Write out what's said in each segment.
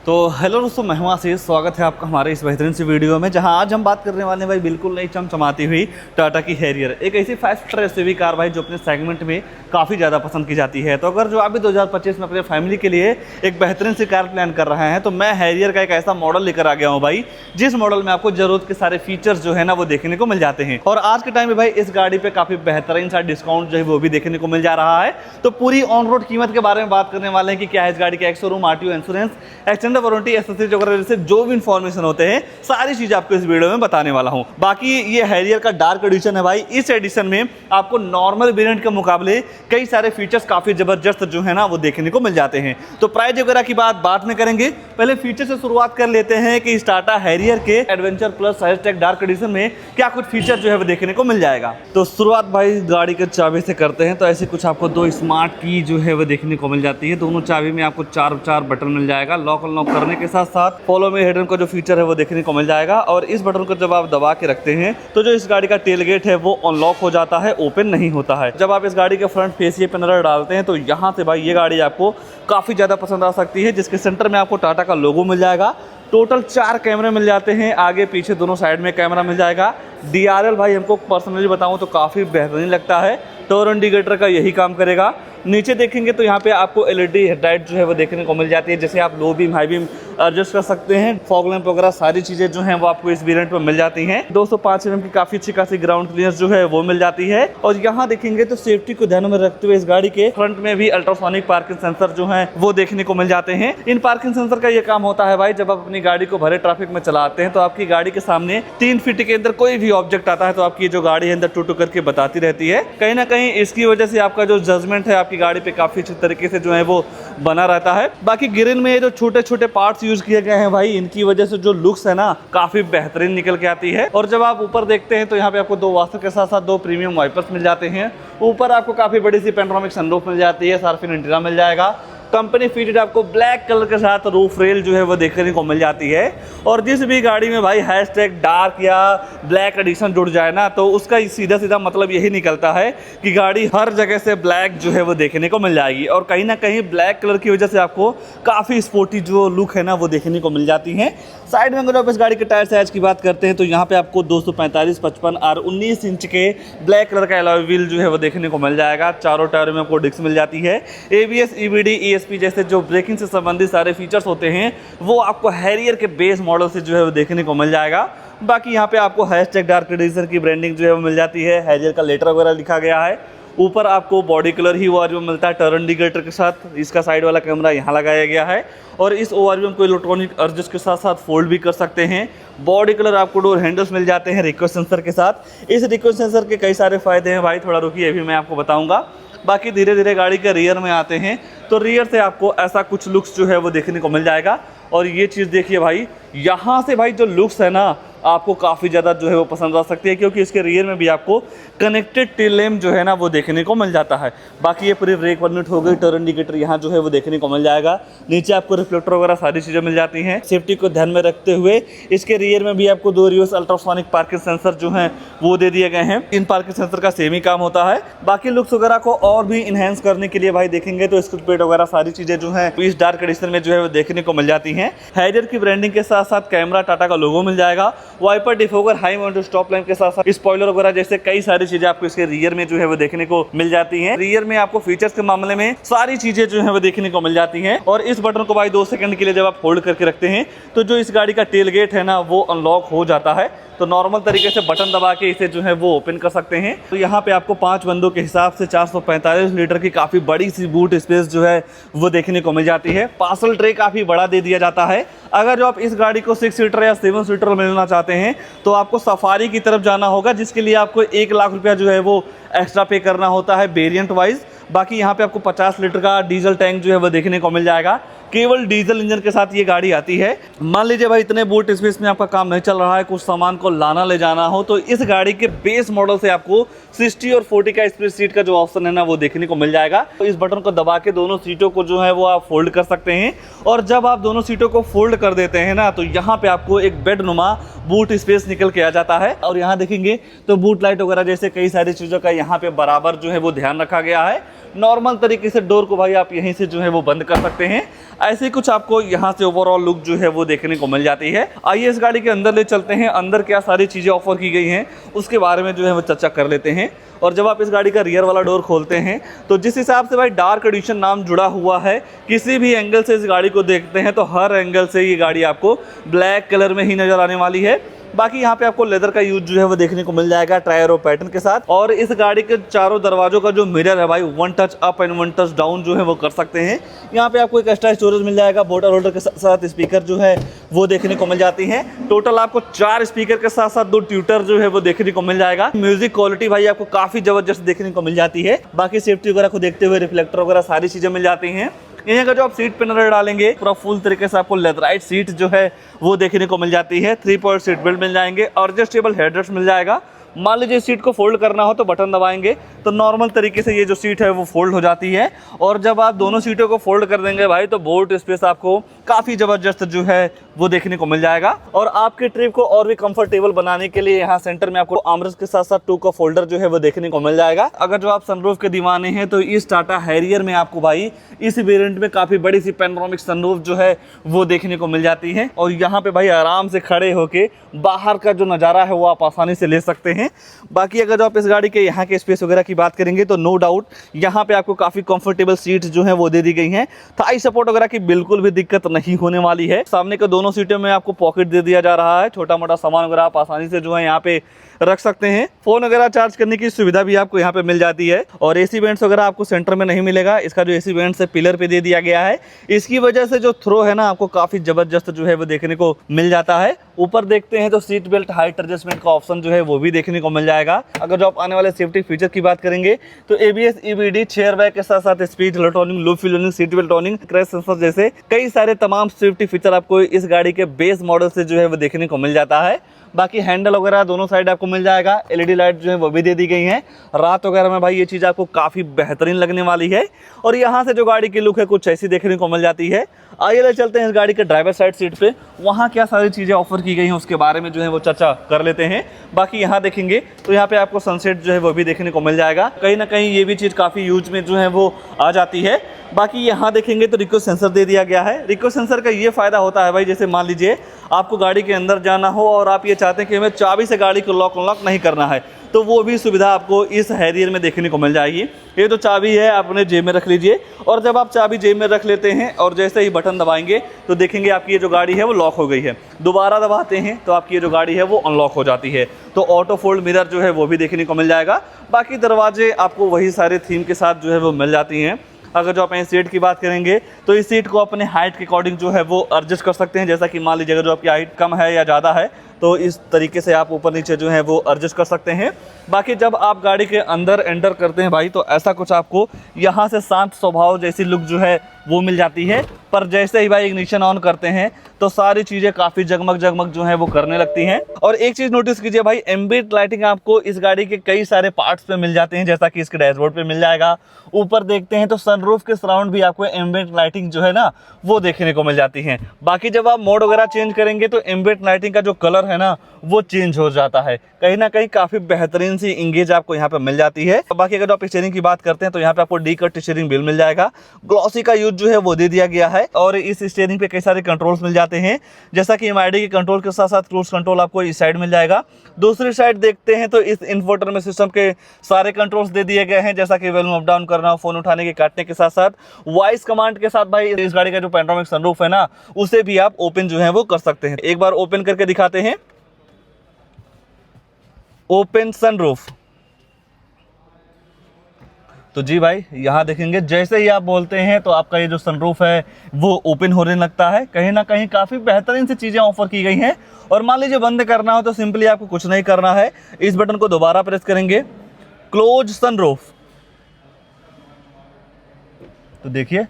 तो हेलो दोस्तों, मैं हूं आशीष। स्वागत है आपका हमारे इस बेहतरीन सी वीडियो में, जहां आज हम बात करने वाले हैं भाई बिल्कुल नई चमचमाती हुई टाटा की हैरियर। एक ऐसी 5 सीटर एसयूवी कार भाई जो अपने सेगमेंट में काफ़ी ज़्यादा पसंद की जाती है। तो अगर जो आप भी 2025 में अपने फैमिली के लिए एक बेहतरीन सी कार प्लान कर रहे हैं तो मैं हैरियर का एक ऐसा मॉडल लेकर आ गया हूँ भाई, जिस मॉडल में आपको जरूरत के सारे फीचर्स जो है ना वो देखने को मिल जाते हैं। और आज के टाइम में भाई इस गाड़ी पे काफ़ी बेहतरीन सा डिस्काउंट जो है वो भी देखने को मिल जा रहा है। तो पूरी ऑन रोड कीमत के बारे में बात करने वाले हैं कि क्या है इस गाड़ी का ex showroom RTO insurance, extended warranty, accessories वगैरह से जो भी इंफॉर्मेशन होते हैं सारी चीजें आपको इस वीडियो में बताने वाला हूं। बाकी ये हैरियर का डार्क एडिशन है भाई। इस एडिशन में आपको नॉर्मल वेरिएंट के मुकाबले कई सारे फीचर्स काफी जबरदस्त जो है ना वो देखने को मिल जाते हैं। तो प्राइस वगैरह की बात बाद में करेंगे, पहले फीचर से शुरुआत कर लेते हैं कि इस टाटा हैरियर के adventure plus hashtag dark edition में क्या कुछ फीचर जो है वो देखने को मिल जाएगा। तो शुरुआत भाई गाड़ी के चाबी से करते हैं। तो ऐसे कुछ आपको दो स्मार्ट की जो है वो देखने को मिल जाती है। दोनों चाबी में आपको चार बटन मिल जाएगा। लॉक अनलॉक करने के साथ साथ फॉलो में हेडन का जो फीचर है वो देखने को मिल जाएगा। और इस बटन को जब आप दबा के रखते हैं तो जो इस गाड़ी का टेल गेट है वो अनलॉक हो जाता है, ओपन नहीं होता है। जब आप इस गाड़ी के फ्रंट फेसिए पे नजर डालते हैं तो यहाँ से भाई ये गाड़ी आपको काफ़ी ज़्यादा पसंद आ सकती है, जिसके सेंटर में आपको टाटा का लोगो मिल जाएगा। टोटल 4 कैमरे मिल जाते हैं, आगे पीछे दोनों साइड में कैमरा मिल जाएगा। DRL भाई हमको पर्सनली बताऊं तो काफ़ी बेहतरीन लगता है। टर्न इंडिकेटर का यही काम करेगा। नीचे देखेंगे तो यहाँ पे आपको LED हेडलाइट जो है वो देखने को मिल जाती है, जैसे आप low beam high beam adjust कर सकते हैं। फॉग लैंप वगैरह सारी चीज़ें जो हैं वो आपको इस वेरिएंट में मिल जाती हैं। 205 mm की काफ़ी अच्छी खासी ग्राउंड क्लियरेंस जो है वो मिल जाती है। और यहाँ देखेंगे तो सेफ्टी को ध्यान में रखते हुए इस गाड़ी के फ्रंट में भी अल्ट्रासोनिक पार्किंग सेंसर जो है वो देखने को मिल जाते हैं। इन पार्किंग सेंसर का ये काम होता है भाई, जब आप अपनी गाड़ी को भरे ट्रैफिक में चलाते हैं तो आपकी गाड़ी के सामने 3 फीट के अंदर कोई भी ऑब्जेक्ट आता है तो आपकी जो गाड़ी है अंदर टू करके बताती रहती है। कहीं ना कहीं इसकी वजह से आपका जो जजमेंट है आपकी गाड़ी पे काफी अच्छी तरीके से जो है वो बना रहता है। बाकी ग्रिल में जो छोटे छोटे पार्ट्स यूज किए गए हैं भाई, इनकी वजह से जो लुक्स है ना काफी बेहतरीन निकल के आती है। और जब आप ऊपर देखते हैं तो यहाँ पे आपको 2 वास्तर के साथ साथ 2 प्रीमियम वाइपर्स मिल जाते हैं। ऊपर आपको काफी बड़ी सी पेनोरामिक सनरूफ मिल जाती है, सार्फिन एंटीना मिल जाएगा। कंपनी फिटेड आपको ब्लैक कलर के साथ रूफ रेल जो है वो देखने को मिल जाती है। और जिस भी गाड़ी में भाई हैशटैग डार्क या ब्लैक एडिशन जुड़ जाए ना तो उसका सीधा मतलब यही निकलता है कि गाड़ी हर जगह से ब्लैक जो है वो देखने को मिल जाएगी। और कहीं ना कहीं ब्लैक कलर की वजह से आपको काफ़ी स्पोर्टी जो लुक है ना वो देखने को मिल जाती है। साइड में अगर आप इस गाड़ी के टायर साइज की बात करते हैं तो यहाँ पे आपको 245, 55 और 19 इंच के ब्लैक कलर का अलॉय व्हील जो है वो देखने को मिल जाएगा। चारों टायरों में आपको डिस्क मिल जाती है। ABS, EBD, ESP जैसे जो ब्रेकिंग से संबंधित सारे फीचर्स होते हैं वो आपको हैरियर के बेस मॉडल से जो है वो देखने को मिल जाएगा। बाकी यहाँ पे आपको हैशटैग डार्क एडिशन की ब्रांडिंग जो है वो मिल जाती है। हैरियर का लेटर वगैरह लिखा गया है। ऊपर आपको बॉडी कलर ही ओआरवीएम मिलता है टर्न इंडिकेटर के साथ। इसका साइड वाला कैमरा यहाँ लगाया गया है। और इस ओआरवीएम को इलेक्ट्रॉनिक एडजस्ट के साथ साथ फोल्ड भी कर सकते हैं। बॉडी कलर आपको डोर हैंडल्स मिल जाते हैं रिक्वेस्ट सेंसर के साथ। इस रिक्वेस्ट सेंसर के कई सारे फायदे हैं भाई, थोड़ा रुकिए अभी मैं आपको बताऊंगा। बाकी धीरे धीरे गाड़ी के रियर में आते हैं तो रियर से आपको ऐसा कुछ लुक्स जो है वो देखने को मिल जाएगा। और ये चीज़ देखिए भाई, यहाँ से भाई जो लुक्स है ना आपको काफ़ी ज़्यादा जो है वो पसंद आ सकती है, क्योंकि इसके रियर में भी आपको कनेक्टेड टेल लैम्प जो है ना वो देखने को मिल जाता है। बाकी ये पूरी ब्रेक यूनिट हो गई, टर्न इंडिकेटर यहाँ जो है वो देखने को मिल जाएगा। नीचे आपको रिफ्लेक्टर वगैरह सारी चीज़ें मिल जाती हैं। सेफ्टी को ध्यान में रखते हुए इसके रियर में भी आपको 2 रिवर्स अल्ट्रासोनिक पार्किंग सेंसर जो हैं वो दे दिए गए हैं। इन पार्किंग सेंसर का सेम ही काम होता है। बाकी लुक्स वगैरह को और भी इन्हेंस करने के लिए भाई देखेंगे तो स्क्रू प्लेट वगैरह सारी चीज़ें जो है इस डार्क एडिशन में जो है वो देखने को मिल जाती हैं। हैरियर की ब्रांडिंग के साथ साथ कैमरा, टाटा का लोगो मिल जाएगा। Wiper, defogger, high mounted stop lamp के साथ साथ स्पॉइलर वगैरह जैसे कई सारी चीजें आपको इसके रियर में जो है वो देखने को मिल जाती हैं। रियर में आपको फीचर्स के मामले में सारी चीजें जो है वो देखने को मिल जाती हैं। और इस बटन को भाई 2 सेकंड के लिए जब आप होल्ड करके रखते हैं तो जो इस गाड़ी का टेल गेट है ना वो अनलॉक हो जाता है। तो नॉर्मल तरीके से बटन दबा के इसे जो है वो ओपन कर सकते हैं। तो यहाँ पे आपको 5 बंदों के हिसाब से 445 लीटर की काफ़ी बड़ी सी बूट स्पेस जो है वो देखने को मिल जाती है। पार्सल ट्रे काफ़ी बड़ा दे दिया जाता है। अगर जो आप इस गाड़ी को 6 सीटर या 7 सीटर में लेना चाहते हैं तो आपको सफारी की तरफ जाना होगा, जिसके लिए आपको 1 लाख रुपया जो है वो एक्स्ट्रा पे करना होता है वेरिएंट वाइज। बाकी यहाँ पे आपको 50 लीटर का डीजल टैंक जो है वो देखने को मिल जाएगा। केवल डीजल इंजन के साथ ये गाड़ी आती है। मान लीजिए भाई इतने बूट स्पेस में आपका काम नहीं चल रहा है, कुछ सामान को लाना ले जाना हो, तो इस गाड़ी के बेस मॉडल से आपको 60 और 40 का स्प्लिट सीट का जो ऑप्शन है ना वो देखने को मिल जाएगा। तो इस बटन को दबा के दोनों सीटों को जो है वो आप फोल्ड कर सकते हैं। और जब आप दोनों सीटों को फोल्ड कर देते हैं ना तो यहाँ पे आपको एक बेड नुमा बूट स्पेस निकल के आ जाता है। और यहाँ देखेंगे तो बूट लाइट वगैरह जैसे कई सारी चीज़ों का यहाँ पे बराबर जो है वो ध्यान रखा गया है। नॉर्मल तरीके से डोर को भाई आप यहीं से जो है वो बंद कर सकते हैं। ऐसे ही कुछ आपको यहाँ से ओवरऑल लुक जो है वो देखने को मिल जाती है। आइए इस गाड़ी के अंदर ले चलते हैं, अंदर क्या सारी चीज़ें ऑफर की गई हैं उसके बारे में जो है वो चर्चा कर लेते हैं। और जब आप इस गाड़ी का रियर वाला डोर खोलते हैं तो जिस हिसाब से भाई डार्क एडिशन नाम जुड़ा हुआ है, किसी भी एंगल से इस गाड़ी को देखते हैं तो हर एंगल से ये गाड़ी आपको ब्लैक कलर में ही नज़र आने वाली है। बाकी यहाँ पे आपको लेदर का यूज जो है वो देखने को मिल जाएगा टायर और पैटर्न के साथ। और इस गाड़ी के चारों दरवाजों का जो मिरर है भाई, one touch up and one touch down जो है वो कर सकते हैं। यहाँ पे आपको एक एक्स्ट्रा स्टोरेज मिल जाएगा, बोटल होल्डर के साथ स्पीकर जो है वो देखने को मिल जाती है। टोटल आपको 4 स्पीकर के साथ साथ 2 ट्यूटर जो है वो देखने को मिल जाएगा। म्यूजिक क्वालिटी भाई आपको काफी जबरदस्त देखने को मिल जाती है। बाकी सेफ्टी वगैरह को देखते हुए रिफ्लेक्टर वगैरह सारी चीजें मिल जाती हैं। यहाँ का जो आप सीट पे नजर डालेंगे पूरा फुल तरीके से आपको लेदराइट सीट जो है वो देखने को मिल जाती है। 3 पॉइंट सीट बेल्ट मिल जाएंगे और एडजस्टेबल हेडरेस्ट मिल जाएगा। मान लीजिए सीट को फोल्ड करना हो तो बटन दबाएंगे तो नॉर्मल तरीके से ये जो सीट है वो फोल्ड हो जाती है। और जब आप दोनों सीटों को फोल्ड कर देंगे भाई तो बोट स्पेस आपको काफ़ी ज़बरदस्त जो है वो देखने को मिल जाएगा। और आपके ट्रिप को और भी कंफर्टेबल बनाने के लिए यहाँ सेंटर में आपको आर्मरेस्ट के साथ साथ 2 का फोल्डर जो है वो देखने को मिल जाएगा। अगर जो आप सनरूफ के दीवाने हैं तो इस टाटा हैरियर में आपको भाई इस वेरिएंट में काफ़ी बड़ी सी पैनोरामिक सनरूफ जो है वो देखने को मिल जाती है। और यहाँ पे भाई आराम से खड़े होके बाहर का जो नज़ारा है वो आप आसानी से ले सकते हैं। बाकी अगर जो आप इस गाड़ी के यहाँ के स्पेस वगैरह की बात करेंगे तो नो डाउट यहाँ पे आपको काफ़ी कंफर्टेबल सीट्स जो है वो दे दी गई हैं। थाई सपोर्ट वगैरह की बिल्कुल भी दिक्कत नहीं होने वाली है। सामने के दोनों सीटों में आपको पॉकेट दे दिया जा रहा है, छोटा मोटा सामान वगैरह आप आसानी से जो है यहाँ पे रख सकते हैं। फोन वगैरह चार्ज करने की सुविधा भी आपको यहाँ पे मिल जाती है। और एसी वेंट्स वगैरह आपको सेंटर में नहीं मिलेगा, इसका जो एसी वेंट्स है पिलर पे दे दिया गया है। इसकी वजह से जो थ्रो है ना आपको काफ़ी ज़बरदस्त जो है वो देखने को मिल जाता है। ऊपर देखते हैं तो सीट बेल्ट हाइट एडजस्टमेंट का ऑप्शन जो है वो भी देखने को मिल जाएगा। अगर जो आप आने वाले सेफ्टी फीचर की बात करेंगे तो ABS EBD चेयर बैग के साथ साथ speed electronic low fueling seat belt टॉनिंग क्रैश सेंसर जैसे कई सारे तमाम सेफ्टी फीचर आपको इस गाड़ी के बेस मॉडल से जो है वो देखने को मिल जाता है। बाकी हैंडल वगैरह दोनों साइड आपको मिल जाएगा। LED लाइट जो है वो भी दे दी गई हैं। रात वगैरह में भाई ये चीज़ आपको काफ़ी बेहतरीन लगने वाली है। और यहाँ से जो गाड़ी की लुक है कुछ ऐसी देखने को मिल जाती है। आइए ले चलते हैं इस गाड़ी के ड्राइवर साइड सीट पे, वहाँ क्या सारी चीज़ें ऑफर की गई हैं उसके बारे में जो है वो चर्चा कर लेते हैं। बाकी यहाँ देखेंगे तो यहाँ पे आपको सनसेट जो है वो भी देखने को मिल जाएगा। कहीं ना कहीं ये भी चीज़ काफ़ी यूज में जो है वो आ जाती है। बाकी यहाँ देखेंगे तो रिक्वेस्ट सेंसर दे दिया गया है। रिक्वेस्ट सेंसर का ये फ़ायदा होता है भाई, जैसे मान लीजिए आपको गाड़ी के अंदर जाना हो और आप ये चाहते हैं कि हमें चाबी से गाड़ी को लॉक अनलॉक नहीं करना है तो वो भी सुविधा आपको इस हैरियर में देखने को मिल जाएगी। ये तो चाबी है, आप अपने जेब में रख लीजिए और जब आप चाबी जेब में रख लेते हैं और जैसे ही बटन दबाएंगे तो देखेंगे आपकी ये जो गाड़ी है वो लॉक हो गई है। दोबारा दबाते हैं तो आपकी ये जो गाड़ी है वो अनलॉक हो जाती है। तो ऑटो फोल्ड मिरर जो है वो भी देखने को मिल जाएगा। बाकी दरवाजे आपको वही सारे थीम के साथ जो है वो मिल जाती हैं। अगर जो आप इस सीट की बात करेंगे तो इस सीट को अपने हाइट के अकॉर्डिंग जो है वो एडजस्ट कर सकते हैं। जैसा कि मान लीजिए अगर जो आपकी हाइट कम है या ज़्यादा है तो इस तरीके से आप ऊपर नीचे जो है वो एडजस्ट कर सकते हैं। बाकी जब आप गाड़ी के अंदर एंटर करते हैं भाई तो ऐसा कुछ आपको यहाँ से शांत स्वभाव जैसी लुक जो है वो मिल जाती है। पर जैसे ही भाई इग्निशन ऑन करते हैं तो सारी चीज़ें काफ़ी जगमग जगमग जो है वो करने लगती हैं। और एक चीज़ नोटिस कीजिए भाई, एम्बिएंट लाइटिंग आपको इस गाड़ी के कई सारे पार्ट्स पे मिल जाते हैं, जैसा कि इसके डैशबोर्ड पे मिल जाएगा। ऊपर देखते हैं तो सनरूफ के सराउंड भी आपको एम्बिएंट लाइटिंग जो है ना वो देखने को मिल जाती है। बाकी जब आप मोड वगैरह चेंज करेंगे तो एम्बिएंट लाइटिंग का जो कलर है ना वो चेंज हो जाता है। कहीं ना कहीं काफ़ी बेहतरीन सी इंगेज आपको यहाँ पे मिल जाती है। बाकी अगर आप स्टीयरिंग की बात करते हैं तो यहाँ पे आपको डी कट स्टीयरिंग व्हील मिल जाएगा। ग्लॉसी का यूज जो है वो दे दिया गया है। और इस स्टीयरिंग पे कई सारे कंट्रोल्स मिल जाते हैं, जैसा कि MID के कंट्रोल के साथ साथ क्रूज कंट्रोल आपको इस साइड मिल जाएगा। दूसरी साइड देखते हैं तो इस इंफोटेनमेंट सिस्टम के सारे कंट्रोल्स दे दिए गए हैं, जैसा कि वॉल्यूम अप डाउन करना, फोन उठाने के काटने के साथ साथ वॉइस कमांड के साथ भाई इस गाड़ी का जो पैनोरामिक सनरूफ है ना उसे भी आप ओपन जो है वो कर सकते हैं। एक बार ओपन करके दिखाते हैं। ओपन सनरूफ, तो जी भाई यहाँ देखेंगे जैसे ही आप बोलते हैं तो आपका ये जो सनरूफ है वो ओपन होने लगता है। कहीं ना कहीं काफ़ी बेहतरीन सी चीज़ें ऑफर की गई हैं। और मान लीजिए बंद करना हो तो सिंपली आपको कुछ नहीं करना है, इस बटन को दोबारा प्रेस करेंगे, क्लोज सनरूफ, तो देखिए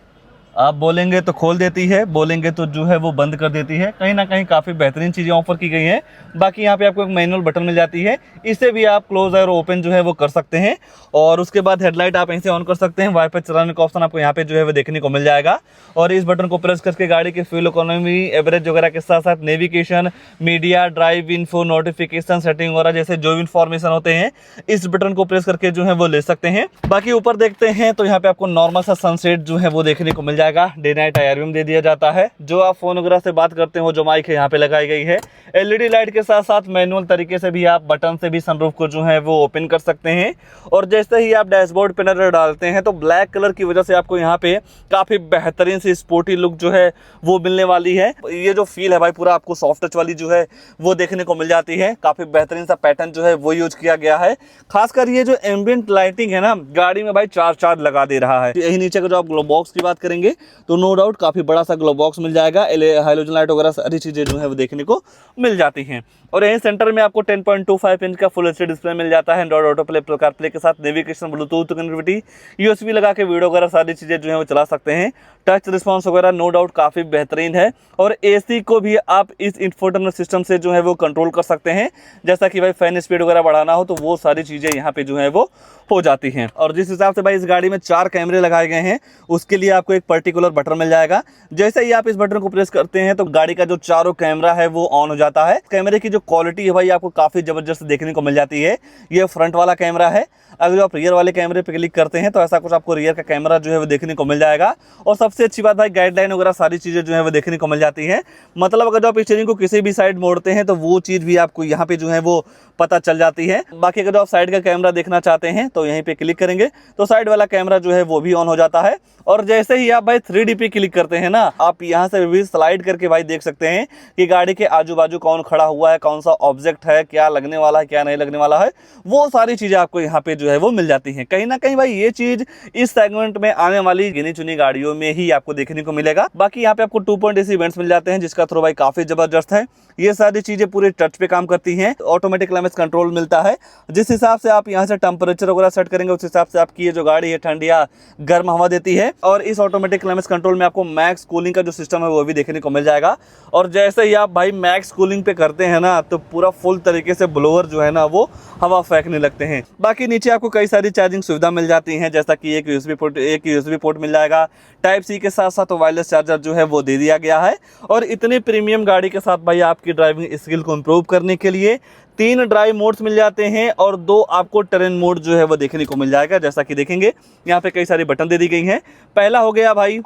आप बोलेंगे तो खोल देती है, बोलेंगे तो जो है वो बंद कर देती है। कहीं ना कहीं काफ़ी बेहतरीन चीज़ें ऑफर की गई हैं। बाकी यहाँ पे आपको एक मैनुअल बटन मिल जाती है, इससे भी आप क्लोज और ओपन जो है वो कर सकते हैं। और उसके बाद हेडलाइट आप यहीं से ऑन कर सकते हैं। वाईफाई चलाने का ऑप्शन आपको यहाँ पे जो है वो देखने को मिल जाएगा। और इस बटन को प्रेस करके गाड़ी के फ्यूल इकोनॉमी, एवरेज वगैरह के साथ साथ navigation, media, drive info, notification, setting वगैरह जैसे जो भी इन्फॉर्मेशन होते हैं इस बटन को प्रेस करके जो है वो ले सकते हैं। बाकी ऊपर देखते हैं तो यहाँ पे आपको नॉर्मल सा सनसेट जो है वो देखने को मिल जाएगा। डे नाइट IR दे दिया जाता है। जो आप फोन वगैरह से बात करते हो, जो माइक है यहाँ पे लगाई गई है। LED लाइट के साथ साथ मैनुअल तरीके से भी आप बटन से भी सनरूफ को जो है वो ओपन कर सकते हैं। और जैसे ही आप डैशबोर्ड पे नजर डालते हैं तो ब्लैक कलर की वजह से आपको यहाँ पे काफी बेहतरीन सी स्पोर्टी लुक जो है वो मिलने वाली है। ये जो फील है भाई पूरा आपको सॉफ्ट टच वाली जो है वो देखने को मिल जाती है। काफी बेहतरीन सा पैटर्न जो है वो यूज किया गया है। खासकर ये जो एम्बिएंट लाइटिंग है ना गाड़ी में भाई चार लगा दे रहा है। यही नीचे का जो आप ग्लो बॉक्स की बात करेंगे तो नो डाउट काफी बड़ा सा ग्लो बॉक्स मिल जाएगा। हाइलोजन लाइट वगैरह सारी चीजें जो है वो देखने को मिल जाती हैं। और यहीं सेंटर में आपको 10.25 इंच का फुल एचडी डिस्प्ले मिल जाता है। Android auto play, Apple CarPlay के साथ नेविगेशन, ब्लूटूथ कनेक्टिविटी, USB लगा के वीडियो वगैरह सारी चीजें जो है वो चला सकते हैं। टच रिस्पांस वगैरह नो डाउट काफी बेहतरीन है। और AC को भी आप इस इंफोटेनमेंट सिस्टम से जो है वो कंट्रोल कर सकते हैं। जैसा कि भाई फैन स्पीड वगैरह बढ़ाना हो तो वो सारी चीजें यहाँ पे जो है वो हो जाती हैं। और जिस हिसाब से भाई इस गाड़ी में 4 कैमरे लगाए गए हैं उसके लिए आपको एक पर्टिकुलर बटन मिल जाएगा। जैसे ही आप इस बटन को प्रेस करते हैं तो गाड़ी का जो चारों कैमरा है वो ऑन हो जाता है। कैमरे की जो क्वालिटी है भाई आपको काफी जबरदस्त देखने को मिल जाती है। ये फ्रंट वाला कैमरा है। अगर जो आप रियर वाले कैमरे पे क्लिक करते हैं तो ऐसा कुछ आपको रियर का कैमरा जो है वो देखने को मिल जाएगा। और सबसे अच्छी बात भाई गाइडलाइन वगैरह सारी चीजें जो है वो देखने को मिल जाती है। मतलब अगर जो आप स्टीयरिंग को किसी भी साइड मोड़ते हैं तो वो चीज भी आपको यहाँ पे जो है वो पता चल जाती है। बाकी अगर जो आप साइड का कैमरा देखना चाहते हैं तो यहीं पे क्लिक करेंगे तो साइड वाला कैमरा जो है वो भी ऑन हो जाता है। और जैसे ही आप भाई 3D पे क्लिक करते हैं ना आप यहाँ से भी स्लाइड करके भाई देख सकते हैं कि गाड़ी के आजू बाजू कौन खड़ा हुआ है, कौन सा ऑब्जेक्ट है, क्या लगने वाला है, क्या नहीं लगने वाला है, वो सारी चीजें आपको यहाँ पे जो है वो मिल जाती हैं। कहीं ना कहीं भाई ये चीज इस सेगमेंट में आने वाली गिनी चुनी गाड़ियों में ही आपको देखने को मिलेगा। बाकी यहाँ पे आपको 2.AC इवेंट्स मिल जाते हैं जिसका थ्रो भाई काफी जबरदस्त है। ये सारी चीजें पूरे टच पे काम करती हैं। ऑटोमेटिक क्लाइमेट कंट्रोल मिलता है। जिस हिसाब से आप यहाँ से टेम्परेचर वगैरह सेट करेंगे उस हिसाब से आपकी ये जो गाड़ी है ठंडी या गर्म हवा देती है। और इस ऑटोमेटिक क्लाइमेट कंट्रोल में आपको मैक्स कूलिंग का जो सिस्टम है वो भी देखने को मिल जाएगा। और जैसे ही आप भाई मैक्स कूलिंग पे करते हैं ना तो पूरा फुल तरीके से ब्लोअर जो है ना वो हवा फेंकने लगते हैं। बाकी नीचे आपको कई सारी चार्जिंग सुविधा मिल जाती हैं जैसा कि एक USB पोर्ट मिल जाएगा। Type-C के साथ साथ वायरलेस चार्जर जो है वो दे दिया गया है। और इतनी प्रीमियम गाड़ी के साथ भाई आपकी ड्राइविंग स्किल को इम्प्रूव करने के लिए 3 ड्राइव मोड्स मिल जाते हैं और 2 आपको टेरेन मोड जो है वो देखने को मिल जाएगा। जैसा कि देखेंगे यहाँ पे कई सारी बटन दे दी गई हैं। पहला हो गया भाई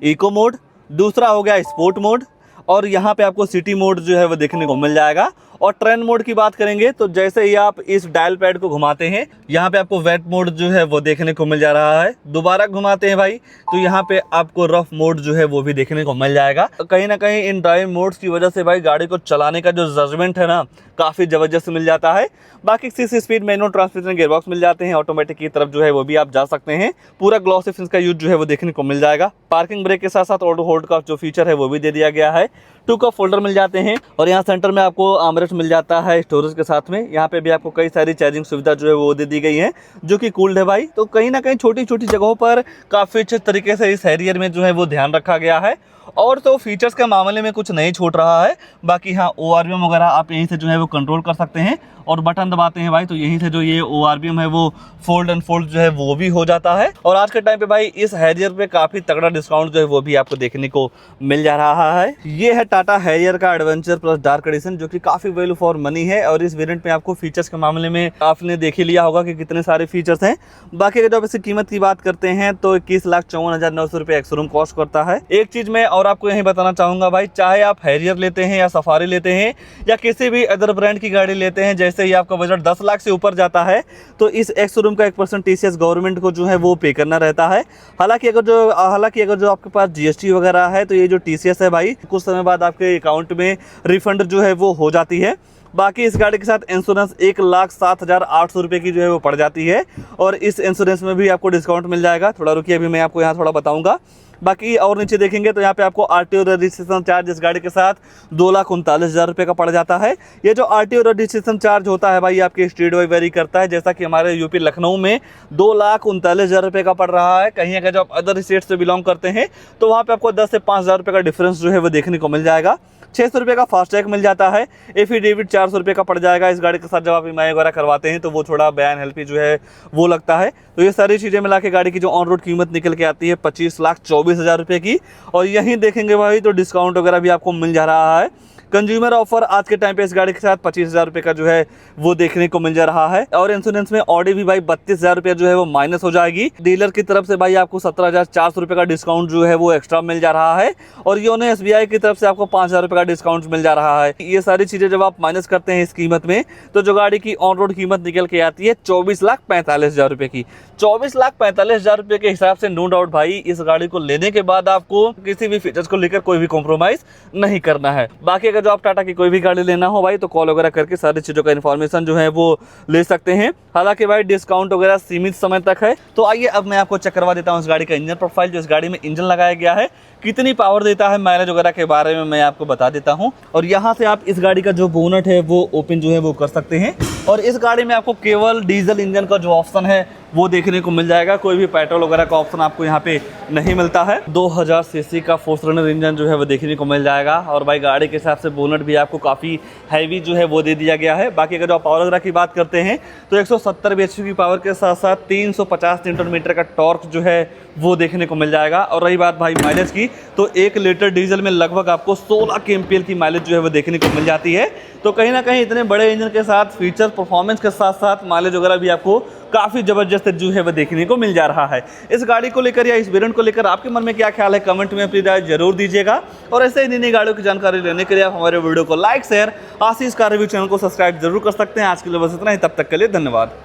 इको मोड, दूसरा हो गया स्पोर्ट मोड और यहाँ पे आपको सिटी मोड जो है वो देखने को मिल जाएगा। और ट्रेन मोड की बात करेंगे तो जैसे ही आप इस डायल पैड को घुमाते हैं यहाँ पे आपको वेट मोड जो है वो देखने को मिल जा रहा है। दोबारा घुमाते हैं भाई तो यहाँ पे आपको रफ मोड जो है वो भी देखने को मिल जाएगा। कहीं ना कहीं इन ड्राइव मोड्स की वजह से भाई गाड़ी को चलाने का जो जजमेंट है ना काफी जबरदस्त मिल जाता है। बाकी 6 स्पीड मैनुअल ट्रांसमिशन गियरबॉक्स मिल जाते हैं। ऑटोमेटिक की तरफ जो है वो भी आप जा सकते हैं। पूरा ग्लॉसी फिनिश का यूज जो है वो देखने को मिल जाएगा। पार्किंग ब्रेक के साथ साथ ऑटो होल्ड का जो फीचर है वो भी दे दिया गया है। 2 कप फोल्डर मिल जाते हैं और यहाँ सेंटर में आपको आर्मरेस्ट मिल जाता है स्टोरेज के साथ में। यहाँ पे भी आपको कई सारी चार्जिंग सुविधा जो है वो दे दी गई है जो कि कूल्ड है भाई। तो कहीं ना कहीं छोटी छोटी जगहों पर काफी अच्छे तरीके से इस हैरियर में जो है वो ध्यान रखा गया है। और तो फीचर्स के मामले में कुछ नहीं छूट रहा है। बाकी हाँ ORVM वगैरह आप यहीं से जो है वो कंट्रोल कर सकते हैं और बटन दबाते हैं भाई तो यहीं से जो ये ORVM है वो फोल्ड अनफोल्ड जो है वो भी हो जाता है। और आज के टाइम पे भाई इस हैरियर पे काफी तगड़ा डिस्काउंट जो है वो भी आपको देखने को मिल जा रहा है। ये है टाटा हैरियर का एडवेंचर प्लस डार्क एडिशन जो कि काफी वैल्यू फॉर मनी है। और इस वेरिएंट में आपको फीचर्स के मामले में आपने देख ही लिया होगा कि कितने सारे फीचर्स हैं। बाकी अगर जब इसकी कीमत की बात करते हैं तो 21,54,900 रुपये एक्स-शोरूम कॉस्ट करता है। एक चीज मैं और आपको यही बताना चाहूंगा भाई, चाहे आप हैरियर लेते हैं या सफारी लेते हैं या किसी भी अदर ब्रांड की गाड़ी लेते हैं, जैसे ही आपका बजट 10 लाख से ऊपर जाता है तो इस एक्स-शोरूम का 1% TCS गवर्नमेंट को जो है वो पे करना रहता है। हालांकि अगर जो आपके पास GST वगैरह है तो ये जो TCS है भाई कुछ समय बाद आपके अकाउंट में रिफंड जो है वो हो जाती है। बाकी इस गाड़ी के साथ इंश्योरेंस 1,07,800 रुपये की जो है वो पड़ जाती है और इस इंश्योरेंस में भी आपको डिस्काउंट मिल जाएगा। थोड़ा रुकिए, अभी मैं आपको यहाँ थोड़ा बताऊंगा। बाकी और नीचे देखेंगे तो यहाँ पे आपको आरटीओ रजिस्ट्रेशन चार्ज इस गाड़ी के साथ 2,39,000 रुपये का पड़ जाता है। ये जो आरटीओ रजिस्ट्रेशन चार्ज होता है भाई आपके स्टेट वाइज वेरी करता है, जैसा कि हमारे यूपी लखनऊ में 2,39,000 रुपये का पड़ रहा है। कहीं अगर जो आप अदर स्टेट से बिलोंग करते हैं तो वहाँ पे आपको 10 से 5,000 रुपये का डिफरेंस जो है वो देखने को मिल जाएगा। 600 रुपये का फास्टैग मिल जाता है। एफिडेविट 400 रुपये का पड़ जाएगा इस गाड़ी के साथ। जब आप ईएमआई वगैरह करवाते हैं तो वो थोड़ा बयान हेल्पी जो है वो लगता है। तो ये सारी चीज़ें मिला के गाड़ी की जो ऑन रोड कीमत निकल के आती है 25,24,000 रुपये की। और यहीं देखेंगे भाई तो डिस्काउंट वगैरह भी आपको मिल जा रहा है। कंज्यूमर ऑफर आज के टाइम पे इस गाड़ी के साथ 25,000 रुपये का जो है वो देखने को मिल जा रहा है। और इंश्योरेंस में ऑडी भी भाई 32,000 रुपये जो है वो माइनस हो जाएगी। डीलर की तरफ से भाई आपको 17,400 रुपये का डिस्काउंट जो है वो एक्स्ट्रा मिल जा रहा है। और योनो एसबीआई की तरफ से आपको 5,000 रुपये का डिस्काउंट मिल जा रहा है। ये सारी चीज़ें जब आप माइनस करते हैं इस कीमत में तो जो गाड़ी की ऑन रोड कीमत निकल के आती है 24,45,000 रुपये की। 24,45,000 रुपये के हिसाब से नो डाउट भाई इस गाड़ी को लेने के बाद आपको किसी भी फीचर्स को लेकर कोई भी कॉम्प्रोमाइज़ नहीं करना है। बाकी अगर जो आप टाटा की कोई भी गाड़ी लेना हो भाई तो कॉल वगैरह करके सारी चीज़ों का इन्फॉर्मेशन जो है वो ले सकते हैं। हालांकि भाई डिस्काउंट वगैरह सीमित समय तक है। तो आइए अब मैं आपको चेक करवा देता हूँ इस गाड़ी का इंजन प्रोफाइल। जो इस गाड़ी में इंजन लगाया गया है कितनी पावर देता है, माइलेज वगैरह के बारे में मैं आपको बता देता हूँ। और यहाँ से आप इस गाड़ी का जो बोनट है वो ओपन जो है वो कर सकते हैं। और इस गाड़ी में आपको केवल डीजल इंजन का जो ऑप्शन है वो देखने को मिल जाएगा। कोई भी पेट्रोल वगैरह का ऑप्शन आपको यहाँ पे नहीं मिलता है। 2000 सीसी का 4 इंजन जो है वो देखने को मिल जाएगा। और भाई गाड़ी के हिसाब से बोनट भी आपको काफ़ी हैवी जो है वो दे दिया गया है। बाकी अगर जो आप पावर वगैरह की बात करते हैं तो 170 bhp की पावर के साथ साथ 350 न्यूटन मीटर का टॉर्क जो है वो देखने को मिल जाएगा। और रही बात भाई माइलेज की तो 1 लीटर डीजल में लगभग आपको 16 kmpl की माइलेज जो है वो देखने को मिल जाती है। तो कहीं ना कहीं इतने बड़े इंजन के साथ फीचर परफॉर्मेंस के साथ साथ माइलेज वगैरह भी आपको काफ़ी ज़बरदस्त जो है वो देखने को मिल जा रहा है। इस गाड़ी को लेकर या इस वेरिएंट को लेकर आपके मन में क्या ख्याल है, कमेंट में अपनी राय जरूर दीजिएगा। और ऐसे ही नई गाड़ियों की जानकारी लेने के लिए आप हमारे वीडियो को लाइक शेयर आशीष कार रिव्यू चैनल को सब्सक्राइब जरूर कर सकते हैं। आज के लिए बस इतना ही, तब तक के लिए धन्यवाद।